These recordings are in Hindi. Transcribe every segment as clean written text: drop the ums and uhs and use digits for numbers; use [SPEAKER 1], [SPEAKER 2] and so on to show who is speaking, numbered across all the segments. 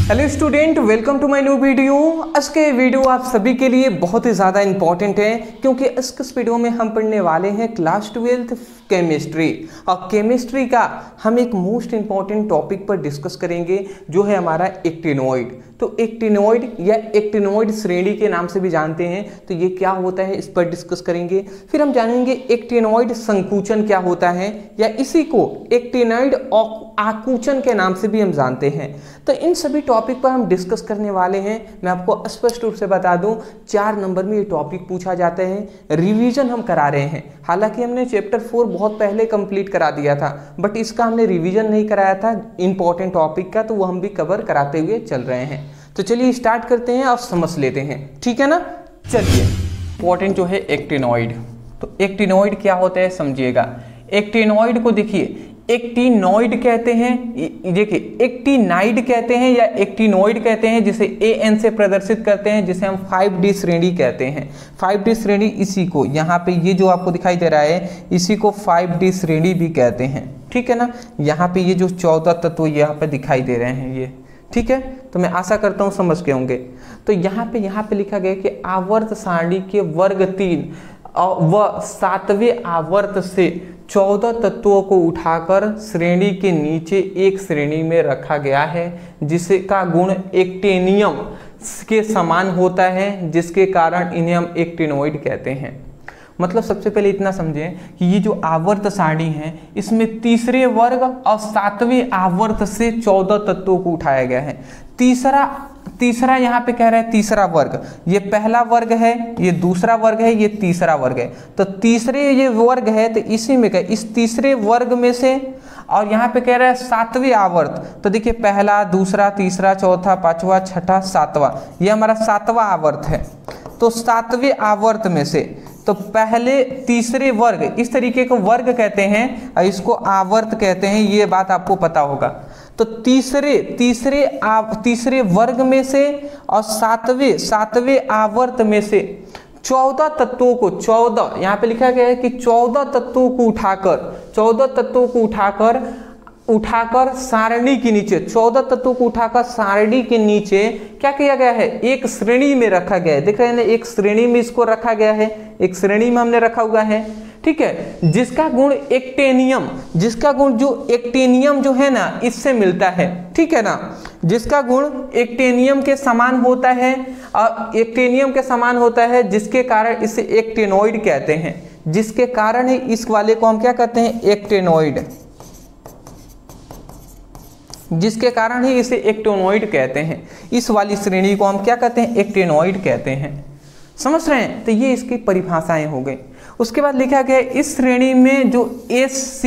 [SPEAKER 1] Hello student, welcome to my new video. आज के वीडियो आप सभी के लिए बहुत ही ज़्यादा इंपॉर्टेंट है क्योंकि इस वीडियो में हम पढ़ने वाले हैं क्लास 12th केमिस्ट्री। और केमिस्ट्री का हम एक मोस्ट इंपॉर्टेंट टॉपिक पर डिस्कस करेंगे जो है हमारा एक्टिनोइड। तो एक्टिनोइड या एक्टिनोइड श्रेणी के नाम से भी जानते हैं, तो ये क्या होता है इस पर डिस्कस करेंगे। फिर हम जानेंगे एक्टिनोइड संकुचन क्या होता है, या इसी को एक्टिनोइड आकुचन के नाम से भी हम जानते हैं। तो इन सभी टॉपिक पर हम डिस्कस करने वाले हैं। मैं आपको स्पष्ट रूप से बता दूं, 4 नंबर में ये टॉपिक पूछा जाता है। रिवीजन हम करा रहे हैं, हालांकि हमने चैप्टर 4 बहुत पहले कंप्लीट करा दिया था, बट इसका हमने रिवीजन नहीं कराया था इंपॉर्टेंट टॉपिक का, तो वो हम भी कवर कराते हुए चल रहे हैं। तो चलिए स्टार्ट करते हैं और समझ लेते हैं, ठीक है ना। चलिए, इंपॉर्टेंट जो है एक्टिनोइड। तो एक्टिनोइड क्या होता है समझिएगा। एक्टिनोइड को देखिए, एक्टिनोइड कहते हैं, देखिए एक्टिनाइड कहते हैं या एक्टिनोइड कहते हैं, जिसे AN से प्रदर्शित करते हैं, जिसे हम 5D श्रेणी कहते हैं। 5D श्रेणी इसी को, यहाँ पे ये जो आपको दिखाई दे रहा है, इसी को 5D श्रेणी भी कहते हैं, ठीक है ना। यहाँ पे ये जो 14 तत्व यहाँ पे दिखाई दे रहे हैं ये, ठीक है। तो मैं आशा करता हूँ समझ के होंगे। तो यहाँ पे लिखा गया कि आवर्त सारणी के वर्ग 3 व 7वें आवर्त से 14 तत्वों को उठाकर श्रेणी के नीचे एक श्रेणी में रखा गया है, जिसका गुण एक्टिनियम के समान होता है, जिसके कारण इन्हें हम एक्टिनोइड कहते हैं। मतलब सबसे पहले इतना समझें कि ये जो आवर्त सारणी है, इसमें तीसरे वर्ग और 7वें आवर्त से 14 तत्वों को उठाया गया है। तीसरा यहाँ पे कह रहा है तीसरा वर्ग, ये पहला वर्ग है, ये दूसरा वर्ग है, ये तीसरा वर्ग है। तो तीसरे ये वर्ग है, तो इसी में इस तीसरे वर्ग में से, और यहाँ पे कह रहा है 7वें आवर्त। तो देखिए पहला, दूसरा, तीसरा, चौथा, पांचवा, छठा, 7वां, ये हमारा 7वां आवर्त है। तो 7वें आवर्त में से, तो पहले तीसरे वर्ग, इस तरीके को वर्ग कहते हैं और इसको आवर्त कहते हैं, ये बात आपको पता होगा। तो तीसरे वर्ग में से और सातवें आवर्त में से 14 तत्वों को, 14 यहाँ पे लिखा गया है कि 14 तत्वों को उठाकर सारणी के नीचे, 14 तत्वों को उठाकर सारणी के नीचे क्या किया गया है, एक श्रेणी में रखा गया है। देख रहे हैं ना, एक श्रेणी में इसको रखा गया है, एक श्रेणी में हमने रखा हुआ है, ठीक है। जिसका गुण एक्टिनियम, जो एक्टिनियम जो है ना, इससे मिलता है, ठीक है ना। जिसका गुण एक्टिनियम के समान होता है, और एक्टिनियम के समान होता है, जिसके कारण इसे एक्टिनोइड कहते हैं। जिसके कारण ही इस वाले को हम क्या कहते हैं, एक्टिनोइड। जिसके कारण ही इसे एक्टिनोइड कहते हैं। इस वाली श्रेणी को हम क्या कहते हैं, एक्टिनोइड कहते हैं। समझ रहे हैं। तो ये इसकी परिभाषाएं हो गई। उसके बाद लिखा गया इस श्रेणी में जो SC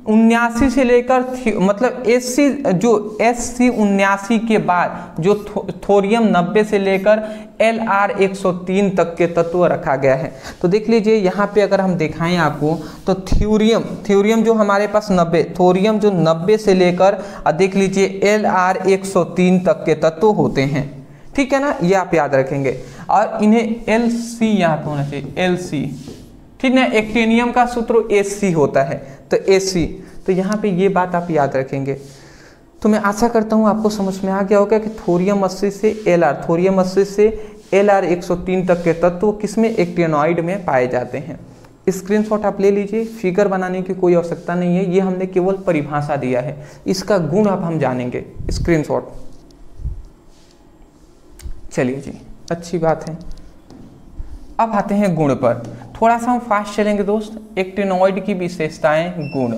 [SPEAKER 1] 79 से लेकर, मतलब SC 79 के बाद जो थोरियम 90 से लेकर LR 103 तक के तत्व रखा गया है। तो देख लीजिए यहाँ पे अगर हम दिखाएं आपको, तो थ्योरियम जो हमारे पास 90, थोरियम जो 90 से लेकर देख लीजिए LR 103 तक के तत्व होते हैं, ठीक है ना। ये आप याद रखेंगे, और इन्हें LC यहाँ पे होना चाहिए, LC, ठीक है। एक्टिनियम का सूत्र SC होता है, तो SC। तो यहाँ पे ये बात आप याद रखेंगे। तो मैं आशा करता हूँ आपको समझ में आ गया होगा कि थोरियम 80 से LR 103 तक के तत्व किसमें, एक्टिनोइड में पाए जाते हैं। स्क्रीनशॉट आप ले लीजिए, फिगर बनाने की कोई आवश्यकता नहीं है, ये हमने केवल परिभाषा दिया है, इसका गुण अब हम जानेंगे। स्क्रीनशॉट। चलिए जी, अच्छी बात है। अब आते हैं गुण पर। थोड़ा सा हम फास्ट चलेंगे दोस्त। एक्टिनोइड की विशेषताएं, गुण।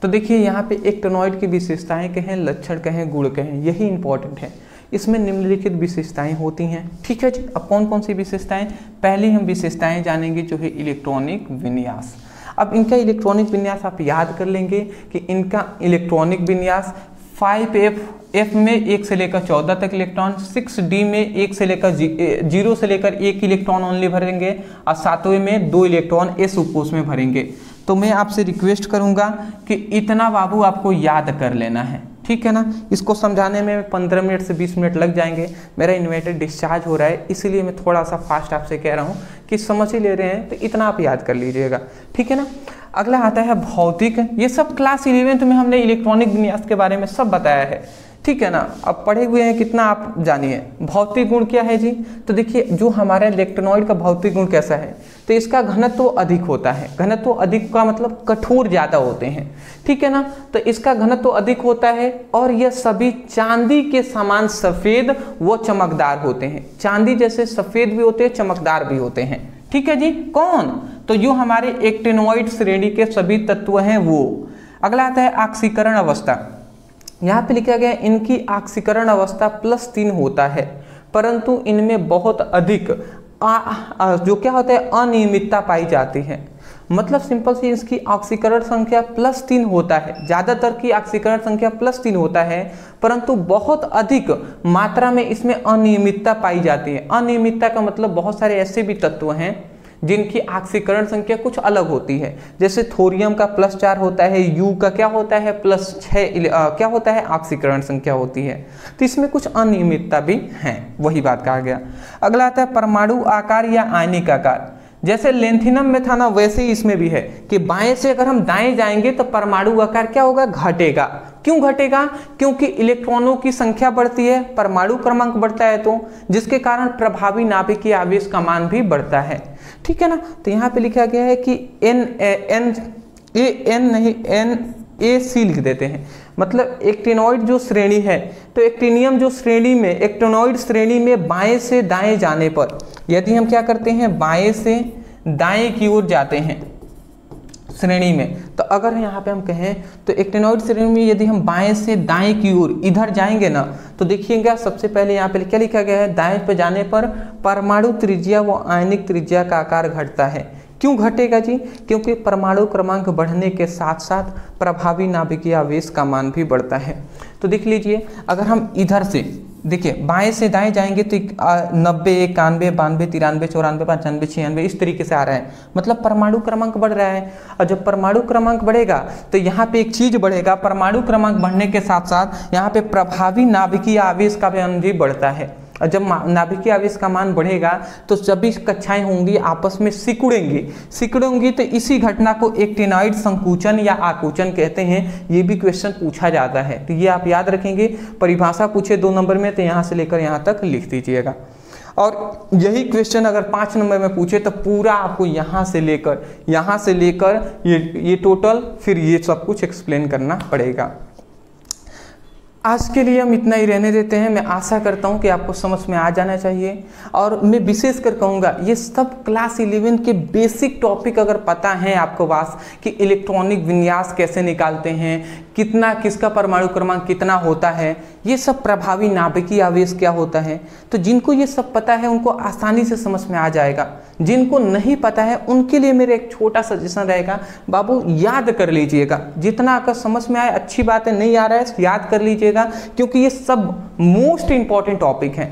[SPEAKER 1] तो देखिए यहाँ पे एक्टिनोइड की विशेषताएं कहें, लक्षण कहें, गुण कहें, यही इंपॉर्टेंट है। इसमें निम्नलिखित विशेषताएं होती हैं, ठीक है जी। अब कौन कौन सी विशेषताएं, पहले हम विशेषताएं जानेंगे जो है इलेक्ट्रॉनिक विन्यास। अब इनका इलेक्ट्रॉनिक विन्यास आप याद कर लेंगे कि इनका इलेक्ट्रॉनिक विन्यास 5F में 1 से लेकर 14 तक इलेक्ट्रॉन, 6D में 1 से लेकर 0 से लेकर 1 इलेक्ट्रॉन ओनली भरेंगे, और 7वें में 2 इलेक्ट्रॉन S उपकोष में भरेंगे। तो मैं आपसे रिक्वेस्ट करूंगा कि इतना बाबू आपको याद कर लेना है, ठीक है ना। इसको समझाने में 15 मिनट से 20 मिनट लग जाएंगे। मेरा इन्वर्टर डिस्चार्ज हो रहा है, इसीलिए मैं थोड़ा सा फास्ट आपसे कह रहा हूँ कि समझ ही ले रहे हैं, तो इतना आप याद कर लीजिएगा, ठीक है ना। अगला आता है भौतिक। ये सब क्लास 11th में हमने इलेक्ट्रॉनिक विन्यास के बारे में सब बताया है। ठीक है ना। अब पढ़े हुए हैं कितना आप जानिए। भौतिक गुण क्या है जी, तो देखिए जो हमारा इलेक्ट्रॉनॉइड का भौतिक गुण कैसा है, तो इसका घनत्व तो अधिक होता है। घनत्व तो अधिक का मतलब कठोर ज़्यादा होते हैं, ठीक है ना। तो इसका घनत्व तो अधिक होता है और यह सभी चांदी के समान सफ़ेद व चमकदार होते हैं। चांदी जैसे सफ़ेद भी होते हैं, चमकदार भी होते हैं, ठीक है जी। कौन, तो जो हमारे एक्टिनोइड श्रेणी के सभी तत्व हैं वो। अगला आता है ऑक्सीकरण अवस्था। यहाँ पे लिखा गया इनकी ऑक्सीकरण अवस्था +3 होता है, परंतु इनमें बहुत अधिक जो क्या होता है अनियमितता पाई जाती है। मतलब सिंपल सी इसकी ऑक्सीकरण संख्या +3 होता है, ज़्यादातर की ऑक्सीकरण संख्या +3 होता है, परंतु बहुत अधिक मात्रा में इसमें अनियमितता पाई जाती है। अनियमितता का मतलब बहुत सारे ऐसे भी तत्व हैं जिनकी ऑक्सीकरण संख्या कुछ अलग होती है। जैसे थोरियम का +4 होता है, यू का क्या होता है +6 क्या होता है ऑक्सीकरण संख्या होती है। तो इसमें कुछ अनियमितता भी है, वही बात कहा गया। अगला आता है परमाणु आकार या आयनिक आकार। जैसे लेंथिनम में था ना, वैसे ही इसमें भी है कि बाएं से अगर हम दाएं जाएंगे तो परमाणु आकार क्या होगा, घटेगा। क्यों घटेगा, क्योंकि इलेक्ट्रॉनों की संख्या बढ़ती है, परमाणु क्रमांक बढ़ता है, तो जिसके कारण प्रभावी नाभिकीय आवेश का मान भी बढ़ता है, ठीक है ना। तो यहाँ पे लिखा गया है कि NaC लिख देते हैं, मतलब एक्टिनोइड जो श्रेणी है, तो एक्टिनियम जो श्रेणी में एक्टिनोइड श्रेणी में बाएं से दाएं जाने पर यदि हम क्या करते हैं, बाएं से दाएं की ओर जाते हैं श्रेणी में, तो अगर यहाँ पे हम कहें तो एक्टिनोइड श्रेणी में यदि हम बाएं से दाएं की ओर इधर जाएंगे ना, तो देखिएगा सबसे पहले यहाँ पे क्या लिखा गया है, दाएं पे जाने पर परमाणु त्रिज्या व आयनिक त्रिज्या का आकार घटता है। क्यों घटेगा जी, क्योंकि परमाणु क्रमांक बढ़ने के साथ साथ प्रभावी नाभिकीय आवेश का मान भी बढ़ता है। तो देख लीजिए, अगर हम इधर से देखिए बाएं से दाएं जाएंगे तो 90, 91, 92, 93, 94, 95, 96 इस तरीके से आ रहा है, मतलब परमाणु क्रमांक बढ़ रहा है। और जब परमाणु क्रमांक बढ़ेगा तो यहाँ पे एक चीज बढ़ेगा, परमाणु क्रमांक बढ़ने के साथ साथ यहाँ पे प्रभावी नाभिकीय आवेश का मान भी बढ़ता है। और जब नाभिकीय आवेश का मान बढ़ेगा तो सभी कक्षाएं होंगी आपस में सिकुड़ेंगी, तो इसी घटना को एक्टिनोइड संकुचन या आकुचन कहते हैं। ये भी क्वेश्चन पूछा जाता है, तो ये आप याद रखेंगे। परिभाषा पूछे 2 नंबर में तो यहाँ से लेकर यहाँ तक लिख दीजिएगा। और यही क्वेश्चन अगर 5 नंबर में पूछे तो पूरा आपको यहाँ से लेकर ये टोटल फिर ये सब कुछ एक्सप्लेन करना पड़ेगा। आज के लिए हम इतना ही रहने देते हैं। मैं आशा करता हूं कि आपको समझ में आ जाना चाहिए, और मैं विशेषकर कहूँगा ये सब क्लास 11 के बेसिक टॉपिक अगर पता है आपको पास कि इलेक्ट्रॉनिक विन्यास कैसे निकालते हैं, कितना किसका परमाणु क्रमांक कितना होता है, ये सब प्रभावी नाभिकीय आवेश क्या होता है, तो जिनको ये सब पता है उनको आसानी से समझ में आ जाएगा। जिनको नहीं पता है उनके लिए मेरा एक छोटा सजेशन रहेगा, बाबू याद कर लीजिएगा, जितना अगर समझ में आए अच्छी बात है, नहीं आ रहा है याद कर लीजिएगा, क्योंकि ये सब मोस्ट इंपॉर्टेंट टॉपिक हैं।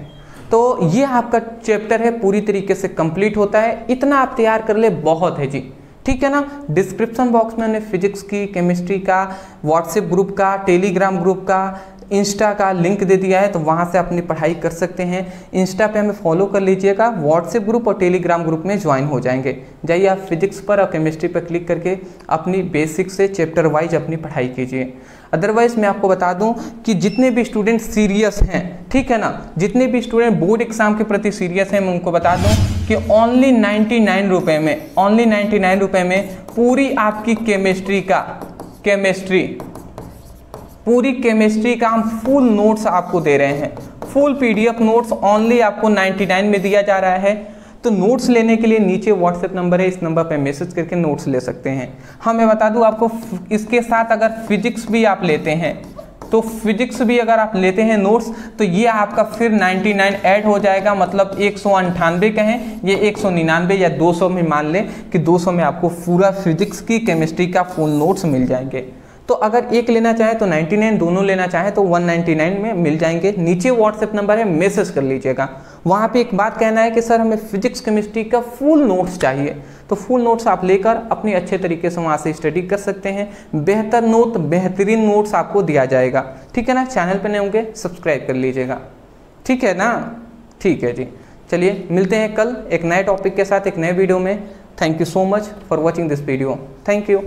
[SPEAKER 1] तो ये आपका चैप्टर है पूरी तरीके से कंप्लीट होता है, इतना आप तैयार कर ले बहुत है जी, ठीक है ना। डिस्क्रिप्शन बॉक्स में मैंने फिजिक्स की, केमिस्ट्री का, व्हाट्सएप ग्रुप का, टेलीग्राम ग्रुप का, इंस्टा का लिंक दे दिया है, तो वहाँ से अपनी पढ़ाई कर सकते हैं। इंस्टा पे हमें फॉलो कर लीजिएगा, व्हाट्सएप ग्रुप और टेलीग्राम ग्रुप में ज्वाइन हो जाएंगे। जाइए आप फिजिक्स पर और केमिस्ट्री पर क्लिक करके अपनी बेसिक से चैप्टर वाइज अपनी पढ़ाई कीजिए। अदरवाइज मैं आपको बता दूं कि जितने भी स्टूडेंट सीरियस हैं, ठीक है ना, जितने भी स्टूडेंट बोर्ड एग्जाम के प्रति सीरियस हैं, मैं उनको बता दूं कि ओनली 99 रुपये में पूरी आपकी पूरी केमिस्ट्री का हम फुल नोट्स आपको दे रहे हैं। फुल PDF नोट्स ओनली आपको 99 में दिया जा रहा है। तो नोट्स लेने के लिए नीचे व्हाट्सएप नंबर है, इस नंबर पे मैसेज करके नोट्स ले सकते हैं। हाँ, मैं बता दूं आपको, इसके साथ अगर फिजिक्स भी आप लेते हैं तो फिजिक्स भी अगर आप लेते हैं नोट्स, तो ये आपका फिर 99 ऐड हो जाएगा, मतलब 198 कहें, ये 199 या 200 में मान लें कि 200 में आपको पूरा फिजिक्स की, केमिस्ट्री का फुल नोट्स मिल जाएंगे। तो अगर एक लेना चाहे तो 99, दोनों लेना चाहे तो 199 में मिल जाएंगे। नीचे व्हाट्सएप नंबर है, मैसेज कर लीजिएगा। वहाँ पे एक बात कहना है कि सर हमें फिजिक्स केमिस्ट्री का फुल नोट्स चाहिए, तो फुल नोट्स आप लेकर अपनी अच्छे तरीके से वहाँ से स्टडी कर सकते हैं। बेहतरीन नोट्स आपको दिया जाएगा, ठीक है ना। चैनल पर नए होंगे सब्सक्राइब कर लीजिएगा, ठीक है ना। ठीक है जी, चलिए मिलते हैं कल एक नए टॉपिक के साथ, एक नए वीडियो में। Thank you so much for watching this video. Thank you.